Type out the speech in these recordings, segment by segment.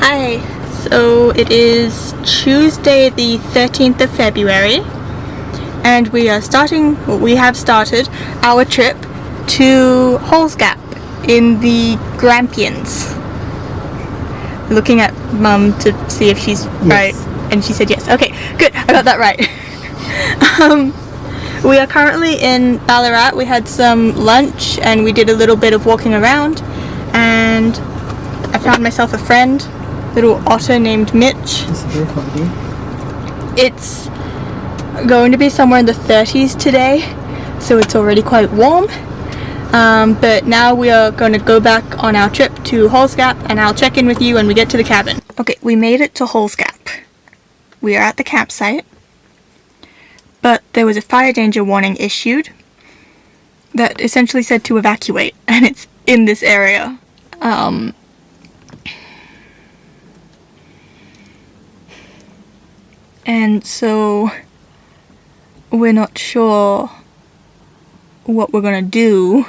Hi, so it is Tuesday the 13th of February and we have started our trip to Halls Gap in the Grampians. Looking at Mum to see if she's right, and she said yes. Okay, good, I got that right. We are currently in Ballarat. We had some lunch and we did a little bit of walking around, and I found myself a friend, little otter named Mitch. It's going to be somewhere in the 30s today, so it's already quite warm. But now we are going to go back on our trip to Halls Gap, and I'll check in with you when we get to the cabin. Okay, we made it to Halls Gap. We are at the campsite, but there was a fire danger warning issued that essentially said to evacuate, and it's in this area. And so we're not sure what we're gonna do.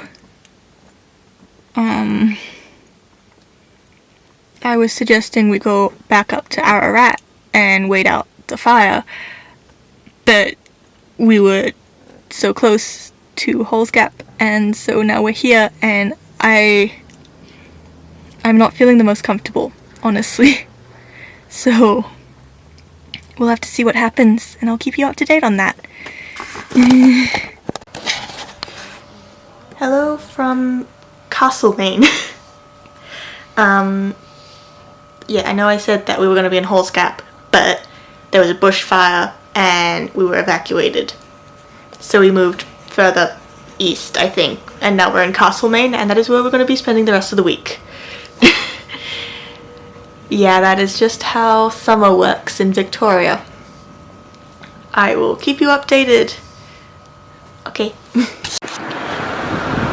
I was suggesting we go back up to Ararat and wait out the fire, but we were so close to Halls Gap, and so now we're here, and I'm not feeling the most comfortable, honestly. So we'll have to see what happens, and I'll keep you up to date on that. Hello from Castlemaine. Yeah, I know I said that we were going to be in Halls Gap, but there was a bushfire and we were evacuated. So we moved further east, I think, and now we're in Castlemaine, and that is where we're going to be spending the rest of the week. Yeah, that is just how summer works in Victoria. I will keep you updated. Okay.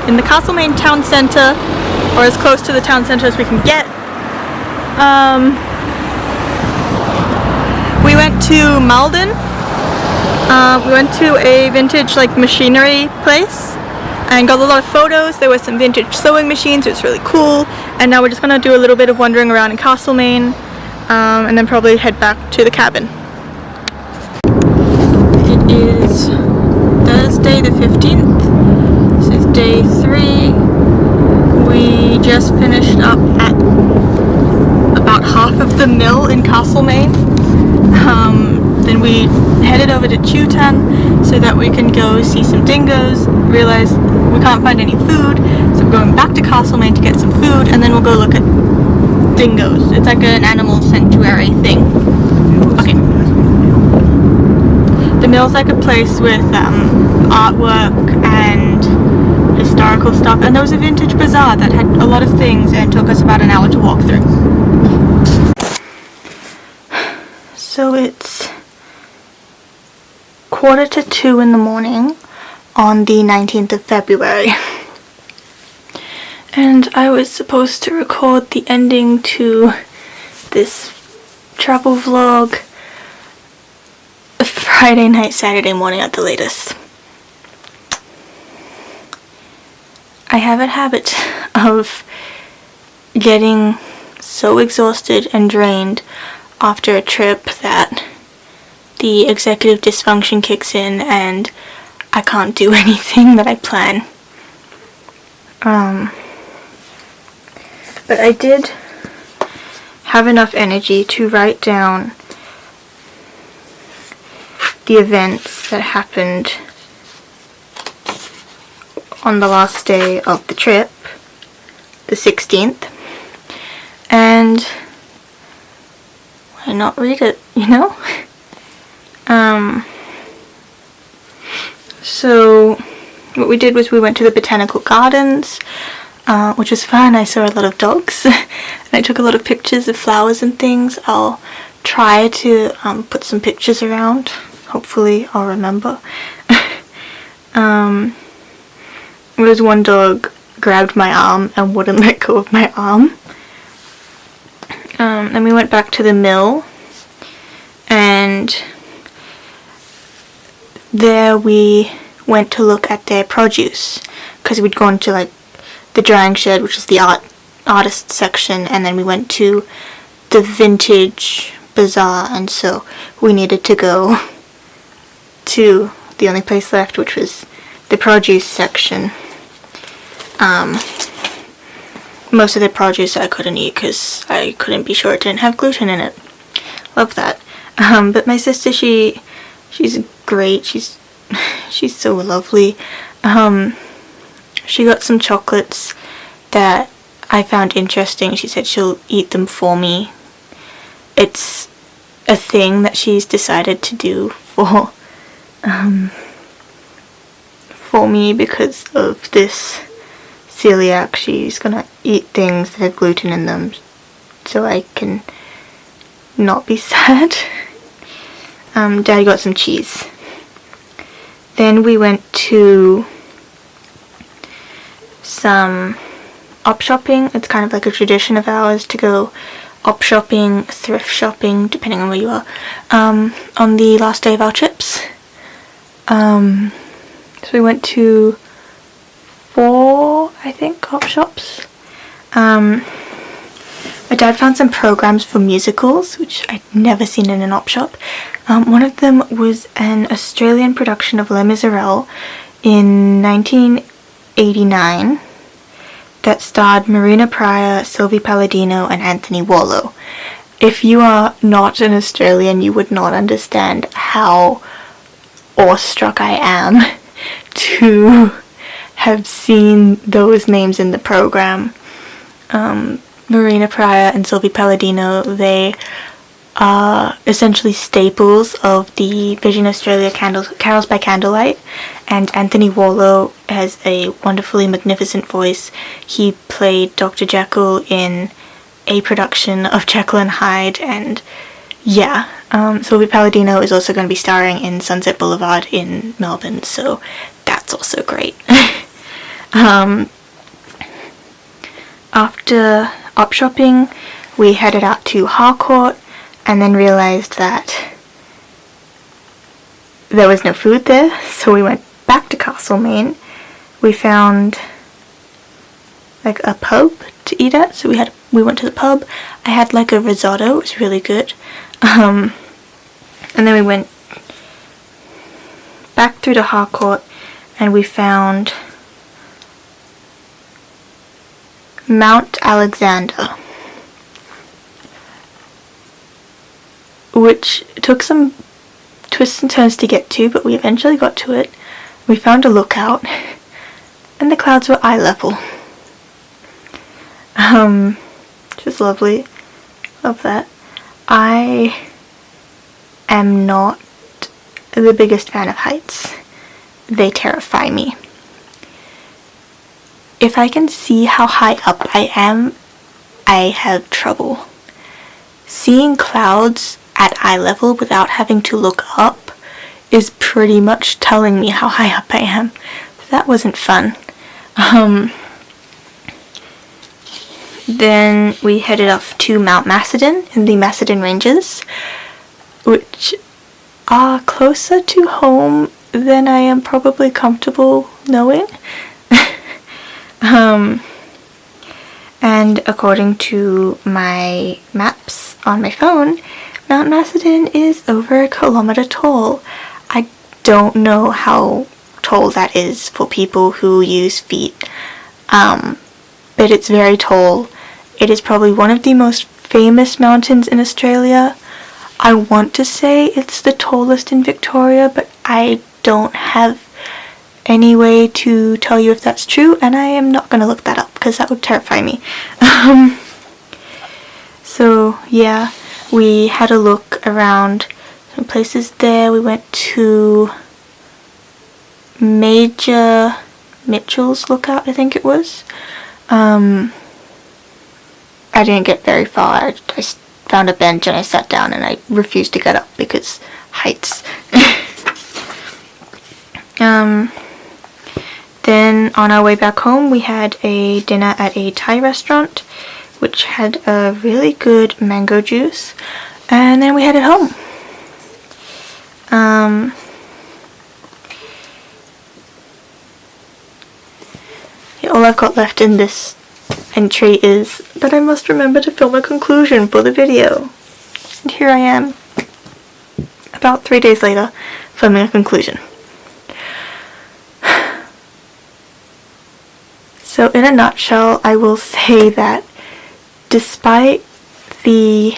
In the Castlemaine town centre, or as close to the town centre as we can get. We went to Malden. We went to a vintage machinery place and got a lot of photos. There were some vintage sewing machines, it was really cool. And now we're just gonna do a little bit of wandering around in Castlemaine, and then probably head back to the cabin. It is Thursday the 15th. This is day 3. We just finished up at about half of the mill in Castlemaine. Then we headed over to Chewton so that we can go see some dingoes. Realized we can't find any food, so we're going back to Castlemaine to get some food, and then we'll go look at dingoes. It's like an animal sanctuary thing. Okay. The mill's like a place with artwork and historical stuff, and there was a vintage bazaar that had a lot of things and took us about an hour to walk through. So it's 1:45 in the morning on the 19th of February. And I was supposed to record the ending to this travel vlog Friday night, Saturday morning at the latest. I have a habit of getting so exhausted and drained after a trip that the executive dysfunction kicks in and I can't do anything that I plan. But I did have enough energy to write down the events that happened on the last day of the trip, the 16th, and why not read it, you know? So what we did was we went to the botanical gardens, which was fun. I saw a lot of dogs and I took a lot of pictures of flowers and things. I'll try to put some pictures around. Hopefully I'll remember. There was one dog grabbed my arm and wouldn't let go of my arm. Then we went back to the mill, and there we went to look at their produce, because we'd gone to the drying shed, which is the artist section, and then we went to the vintage bazaar, and so we needed to go to the only place left, which was the produce section. Most of the produce I couldn't eat because I couldn't be sure it didn't have gluten in it. Love that. But my sister, she's great. She's so lovely. She got some chocolates that I found interesting. She said she'll eat them for me. It's a thing that she's decided to do for me because of this celiac. She's gonna eat things that have gluten in them so I can not be sad. Daddy got some cheese. Then we went to some op shopping. It's kind of like a tradition of ours to go op shopping, thrift shopping, depending on where you are, on the last day of our trips. So we went to 4, I think, op shops. My dad found some programs for musicals, which I'd never seen in an op shop. One of them was an Australian production of Les Miserables in 1989 that starred Marina Pryor, Sylvie Palladino, and Anthony Warlow. If you are not an Australian, you would not understand how awestruck I am to have seen those names in the program. Marina Pryor and Sylvie Palladino, they are essentially staples of the Vision Australia Carols by Candlelight, and Anthony Warlow has a wonderfully magnificent voice. He played Dr. Jekyll in a production of Jekyll and Hyde, and yeah, Sylvie Palladino is also going to be starring in Sunset Boulevard in Melbourne, so that's also great. After op shopping, we headed out to Harcourt and then realized that there was no food there, so we went back to Castlemaine. We found like a pub to eat at, so we went to the pub. I had like a risotto, it was really good. And then we went back through to Harcourt and we found Mount Alexander, which took some twists and turns to get to, but we eventually got to it. We found a lookout, and the clouds were eye level. Just lovely. Love that. I am not the biggest fan of heights. They terrify me. If I can see how high up I am, I have trouble. Seeing clouds at eye level without having to look up is pretty much telling me how high up I am. That wasn't fun. Then we headed off to Mount Macedon in the Macedon Ranges, which are closer to home than I am probably comfortable knowing. And according to my maps on my phone, Mount Macedon is over 1 kilometer tall. I don't know how tall that is for people who use feet, but it's very tall. It is probably one of the most famous mountains in Australia. I want to say it's the tallest in Victoria, but I don't have any way to tell you if that's true, and I am not going to look that up because that would terrify me. So yeah, we had a look around some places there. We went to Major Mitchell's Lookout, I think it was. I didn't get very far. I found a bench and I sat down and I refused to get up because heights. Then on our way back home we had a dinner at a Thai restaurant which had a really good mango juice, and then we headed home. All I've got left in this entry is that I must remember to film a conclusion for the video. And here I am, about 3 days later, filming a conclusion. So in a nutshell, I will say that despite the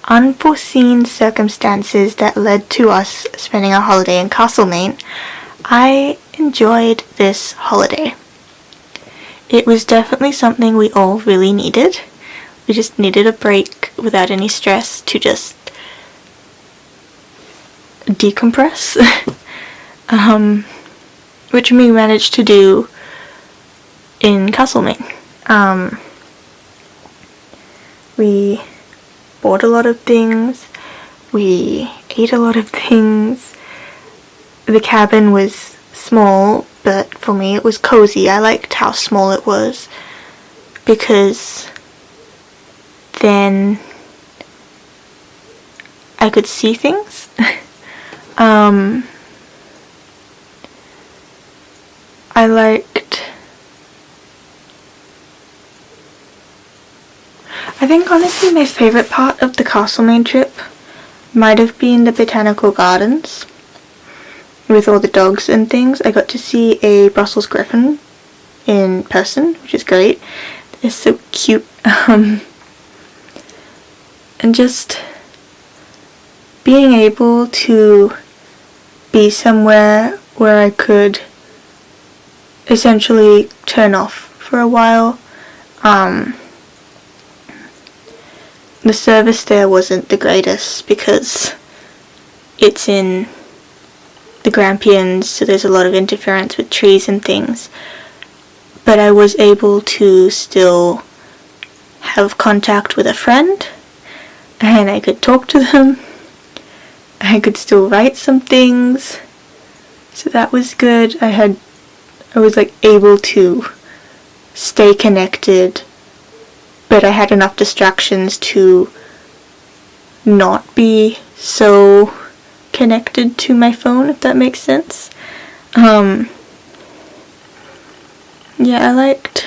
unforeseen circumstances that led to us spending our holiday in Castlemaine, I enjoyed this holiday. It was definitely something we all really needed. We just needed a break without any stress to just decompress, which we managed to do in Castlemaine. We bought a lot of things, we ate a lot of things. The cabin was small, but for me it was cozy. I liked how small it was because then I could see things. I think honestly my favourite part of the Castlemaine trip might have been the botanical gardens with all the dogs and things. I got to see a Brussels Griffin in person, which is great. They're so cute. And just being able to be somewhere where I could essentially turn off for a while. The service there wasn't the greatest because it's in the Grampians, so there's a lot of interference with trees and things. But I was able to still have contact with a friend, and I could talk to them. I could still write some things, so that was good. I was like able to stay connected, but I had enough distractions to not be so connected to my phone, if that makes sense. Yeah, I liked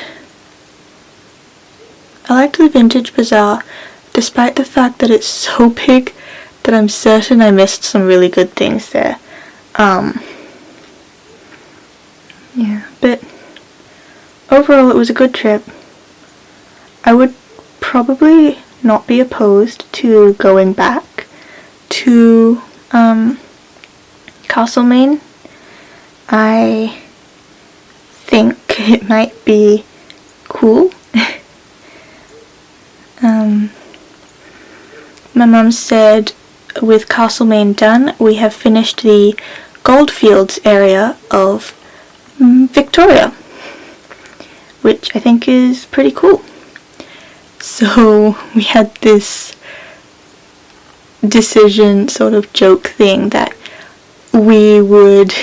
the Vintage Bazaar, despite the fact that it's so big that I'm certain I missed some really good things there. Yeah, but overall it was a good trip. I would probably not be opposed to going back to Castlemaine. I think it might be cool. My mum said with Castlemaine done, we have finished the Goldfields area of Victoria, which I think is pretty cool. So we had this decision sort of joke thing that we would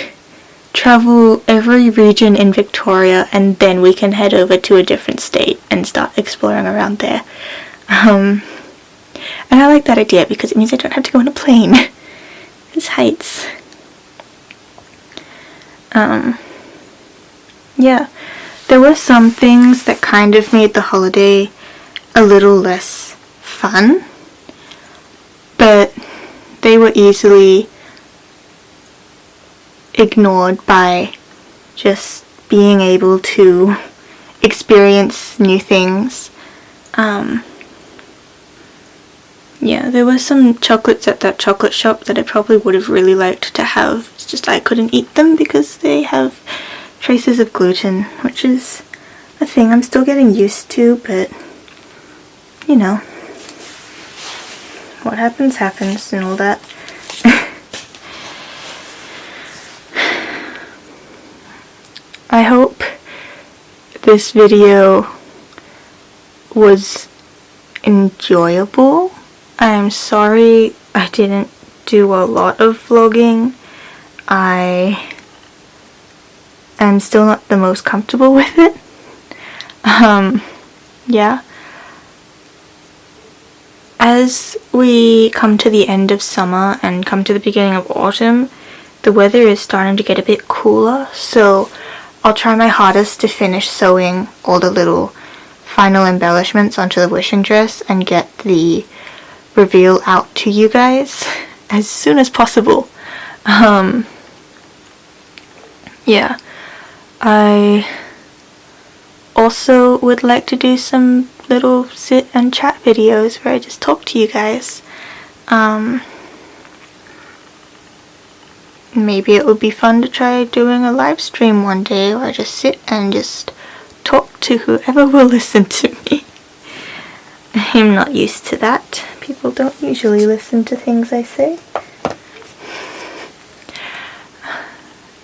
travel every region in Victoria and then we can head over to a different state and start exploring around there. And I like that idea because it means I don't have to go on a plane. It's heights. Yeah, there were some things that kind of made the holiday a little less fun, but they were easily ignored by just being able to experience new things. Yeah, there were some chocolates at that chocolate shop that I probably would have really liked to have. It's just I couldn't eat them because they have traces of gluten, which is a thing I'm still getting used to, but you know, what happens happens and all that. I hope this video was enjoyable. I'm sorry I didn't do a lot of vlogging. I am still not the most comfortable with it. Yeah. As we come to the end of summer and come to the beginning of autumn, the weather is starting to get a bit cooler, so I'll try my hardest to finish sewing all the little final embellishments onto the wishing dress and get the reveal out to you guys as soon as possible. Yeah, I also would like to do some little sit and chat videos where I just talk to you guys. Maybe it would be fun to try doing a live stream one day where I just sit and just talk to whoever will listen to me. I'm not used to that. People don't usually listen to things I say.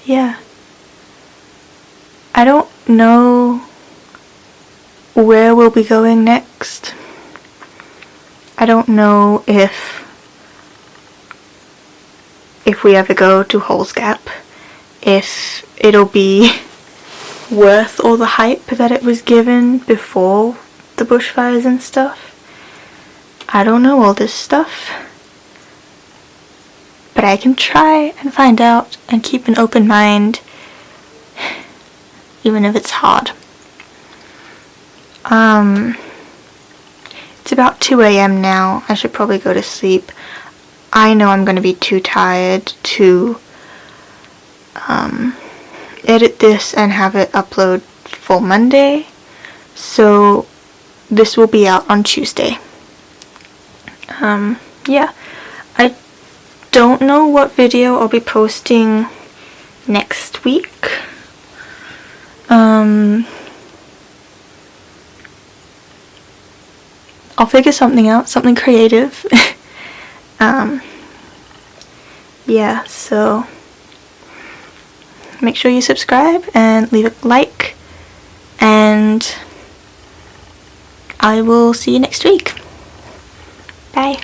Yeah. I don't know where we'll be going next. I don't know if we ever go to Holes Gap, if it'll be worth all the hype that it was given before the bushfires and stuff. I don't know all this stuff, but I can try and find out and keep an open mind, even if it's hard. It's about 2 a.m. now. I should probably go to sleep. I know I'm going to be too tired to edit this and have it upload for Monday, so this will be out on Tuesday. Yeah, I don't know what video I'll be posting next week. I'll figure something out, something creative. Yeah, so make sure you subscribe and leave a like, and I will see you next week. Bye.